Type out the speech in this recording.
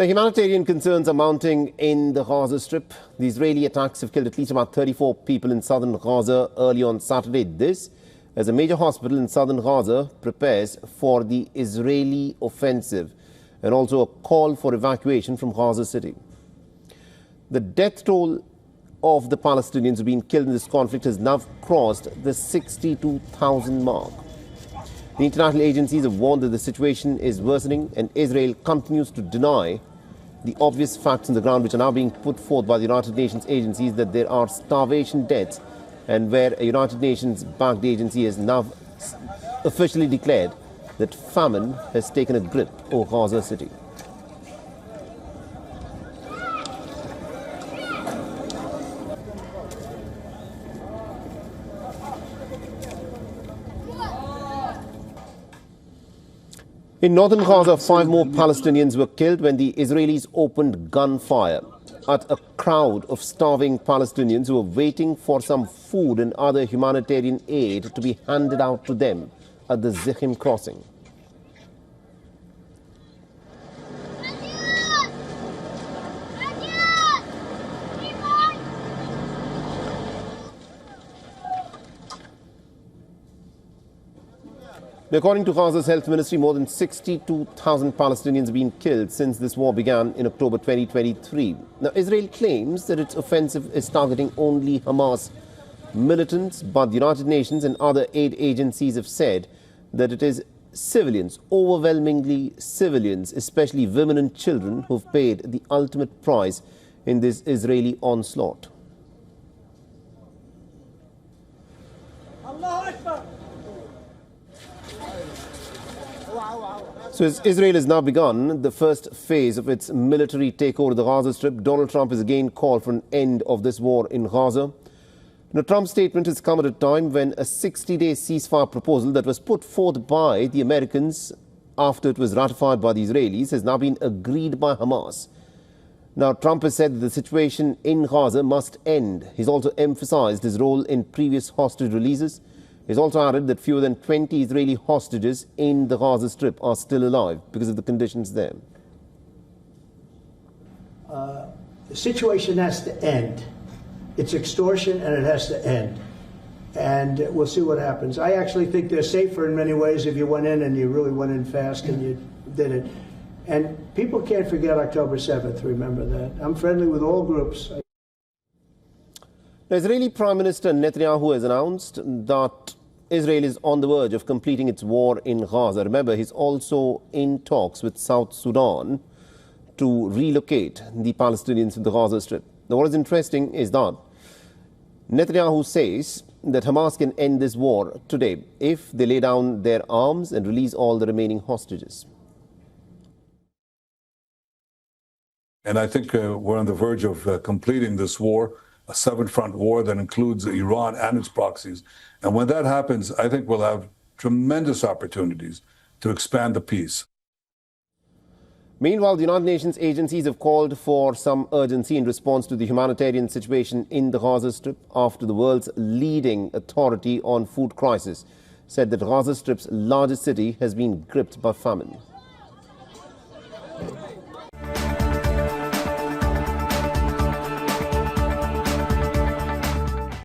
The humanitarian concerns are mounting in the Gaza Strip. The Israeli attacks have killed at least about 34 people in southern Gaza early on Saturday. This as a major hospital in southern Gaza prepares for the Israeli offensive and also a call for evacuation from Gaza City. The death toll of the Palestinians who have been killed in this conflict has now crossed the 62,000 mark. The international agencies have warned that the situation is worsening, and Israel continues to deny the obvious facts on the ground which are now being put forth by the United Nations agencies that there are starvation deaths, and where a United Nations-backed agency has now officially declared that famine has taken a grip over Gaza City. In northern Gaza, 5 more Palestinians were killed when the Israelis opened gunfire at a crowd of starving Palestinians who were waiting for some food and other humanitarian aid to be handed out to them at the Zichim crossing. According to Gaza's health ministry, more than 62,000 Palestinians have been killed since this war began in October 2023. Now, Israel claims that its offensive is targeting only Hamas militants, but the United Nations and other aid agencies have said that it is civilians, overwhelmingly civilians, especially women and children, who've paid the ultimate price in this Israeli onslaught. So as Israel has now begun the first phase of its military takeover of the Gaza Strip, Donald Trump has again called for an end of this war in Gaza. Now, Trump's statement has come at a time when a 60-day ceasefire proposal that was put forth by the Americans after it was ratified by the Israelis has now been agreed by Hamas. Now, Trump has said that the situation in Gaza must end. He's also emphasized his role in previous hostage releases. He's also added that fewer than 20 Israeli hostages in the Gaza Strip are still alive because of the conditions there. The situation has to end. It's extortion and it has to end. And we'll see what happens. I actually think they're safer in many ways if you went in and you really went in fast and you did it. And people can't forget October 7th, remember that. I'm friendly with all groups. The Israeli Prime Minister Netanyahu has announced that Israel is on the verge of completing its war in Gaza. Remember, he's also in talks with South Sudan to relocate the Palestinians to the Gaza Strip. Now, what is interesting is that Netanyahu says that Hamas can end this war today if they lay down their arms and release all the remaining hostages. And I think we're on the verge of completing this war, a 7-front war that includes Iran and its proxies. And when that happens, I think we'll have tremendous opportunities to expand the peace. Meanwhile, the United Nations agencies have called for some urgency in response to the humanitarian situation in the Gaza Strip after the world's leading authority on food crisis said that Gaza Strip's largest city has been gripped by famine.